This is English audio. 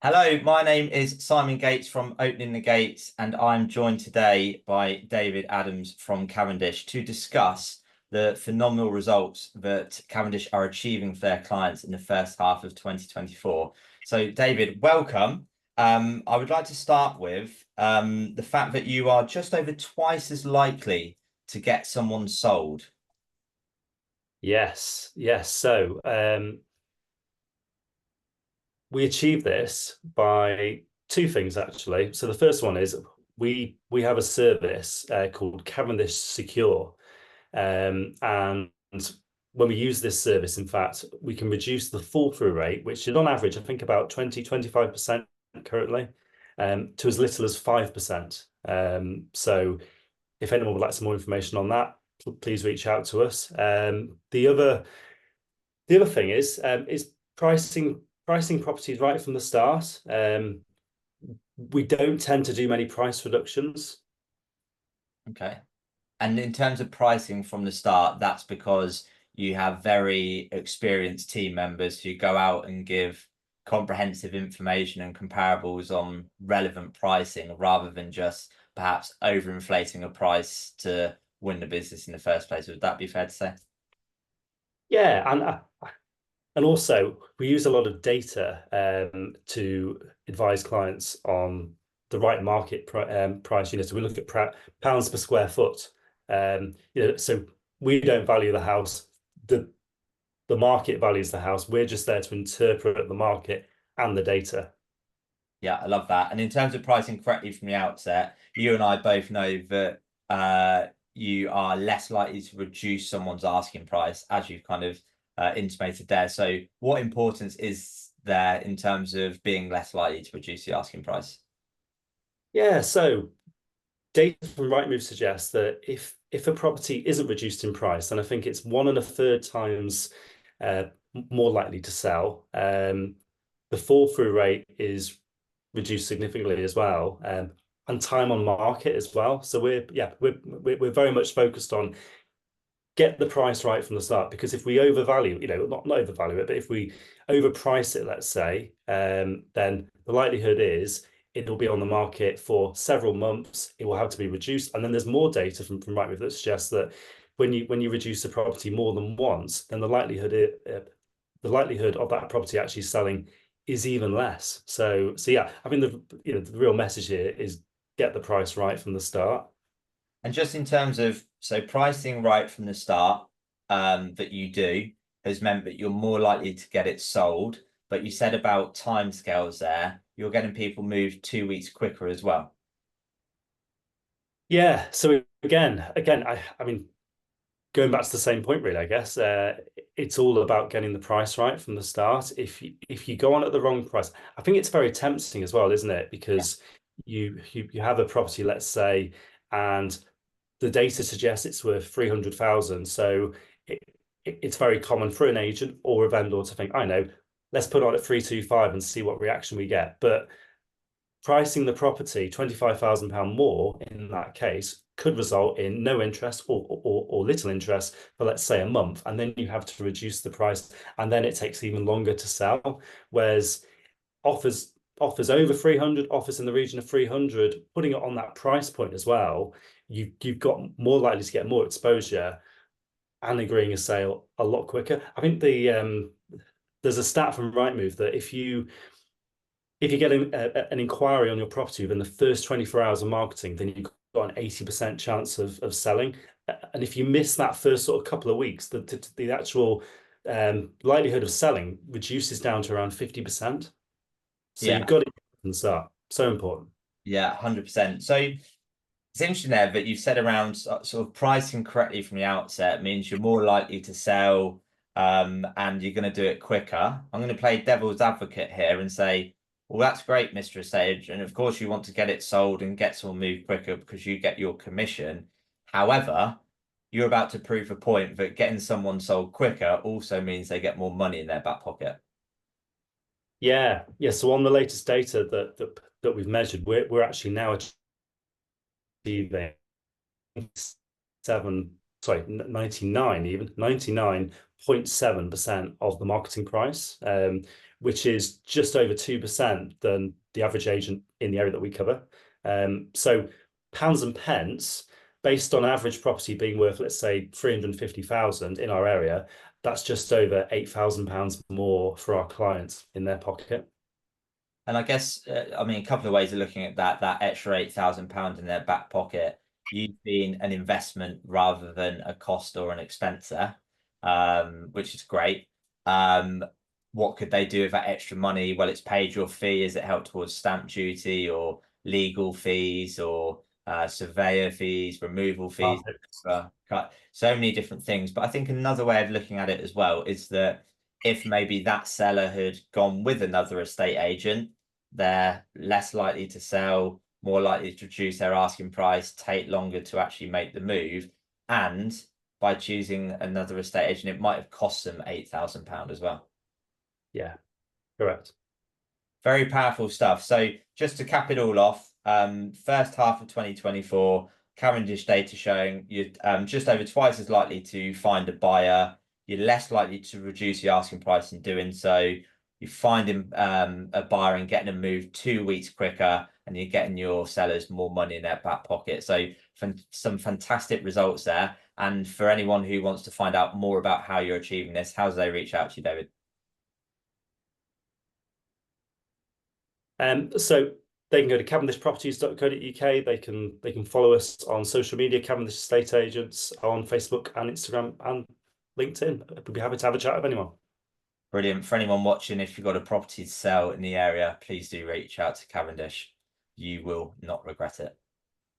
Hello, my name is Simon Gates from Opening the Gates, and I'm joined today by David Adams from Cavendish to discuss the phenomenal results that Cavendish are achieving for their clients in the first half of 2024. So, David, welcome. I would like to start with the fact that you are just over twice as likely to get someone sold. Yes, yes. We achieve this by two things actually. So the first one is we have a service called Cavendish Secure, and when we use this service, in fact, we can reduce the fall through rate, which is on average, I think about 20-25% currently, to as little as 5%. So if anyone would like some more information on that, please reach out to us. The other thing is pricing properties right from the start. We don't tend to do many price reductions. Okay. And in terms of pricing from the start, that's because you have very experienced team members who go out and give comprehensive information and comparables on relevant pricing rather than just perhaps overinflating a price to win the business in the first place. Would that be fair to say? Yeah, and also we use a lot of data to advise clients on the right market price. So we look at pounds per square foot. So we don't value the house. The market values the house. We're just there to interpret the market and the data. Yeah, I love that. And in terms of pricing correctly from the outset, you and I both know that you are less likely to reduce someone's asking price, as you've kind of intimated there. So, what importance is there in terms of being less likely to reduce the asking price? Yeah, so data from Rightmove suggests that if a property isn't reduced in price, then I think it's 1 1/3 times uh, more likely to sell. The fall through rate is reduced significantly as well, and time on market as well. So we're very much focused on get the price right from the start, because if we overvalue, not overvalue it, but if we overprice it, let's say, then the likelihood is it'll be on the market for several months. It will have to be reduced, and then there's more data from Rightmove that suggests that when you reduce the property more than once, then the likelihood of that property actually selling is even less. So yeah, I think the real message here is get the price right from the start. And just in terms of pricing right from the start, that you do has meant that you're more likely to get it sold. But you said about timescales there, you're getting people moved 2 weeks quicker as well. Yeah. So again, I mean, going back to the same point, really, I guess it's all about getting the price right from the start. If you go on at the wrong price, I think it's very tempting as well, isn't it? Because you have a property, let's say, and the data suggests it's worth 300,000. So it's very common for an agent or a vendor to think, I know, let's put on at 325 and see what reaction we get. But pricing the property £25,000 more in that case could result in no interest or little interest for, let's say, a month, and then you have to reduce the price, and then it takes even longer to sell. Whereas offers over 300, offers in the region of 300, putting it on that price point as well, you've got more likely to get more exposure and agreeing a sale a lot quicker. I think there's a stat from Rightmove that if you get an inquiry on your property within the first 24 hours of marketing, then you've got an 80% chance of selling. And if you miss that first sort of couple of weeks, the actual likelihood of selling reduces down to around 50%. So Yeah, you've got it from the start. So important. yeah, 100%. So it's interesting there that you've said around sort of pricing correctly from the outset means you're more likely to sell, and you're going to do it quicker. I'm going to play devil's advocate here and say, well, that's great, Mr. Estate, and of course you want to get it sold and get someone moved quicker because you get your commission. However, you're about to prove a point that getting someone sold quicker also means they get more money in their back pocket. Yeah, yeah. So on the latest data that we've measured, we're actually now achieving 7 sorry, 99 even, 99.7% of the marketing price, which is just over 2% than the average agent in the area that we cover. So pounds and pence, based on average property being worth, let's say, 350,000 in our area, that's just over £8,000 more for our clients in their pocket. And I guess, I mean, a couple of ways of looking at that extra £8,000 in their back pocket, you've been an investment rather than a cost or an expense there, which is great. What could they do with that extra money? Well, it's paid your fee. Is it helped towards stamp duty or legal fees or surveyor fees, removal fees? So many different things. But I think another way of looking at it as well is that if maybe that seller had gone with another estate agent, they're less likely to sell, more likely to reduce their asking price, take longer to actually make the move. And by choosing another estate agent, it might have cost them £8,000 as well. Yeah, correct. Very powerful stuff. So just to cap it all off, first half of 2024, Cavendish data showing you're just over twice as likely to find a buyer. You're less likely to reduce the asking price in doing so. You're finding a buyer and getting them moved 2 weeks quicker, and you're getting your sellers more money in their back pocket. So some fantastic results there. And for anyone who wants to find out more about how you're achieving this, how do they reach out to you, David? So they can go to cavendishproperties.co.uk. They can follow us on social media, Cavendish Estate Agents, on Facebook and Instagram and LinkedIn. We'd be happy to have a chat with anyone. Brilliant. For anyone watching, if you've got a property to sell in the area, please do reach out to Cavendish. You will not regret it.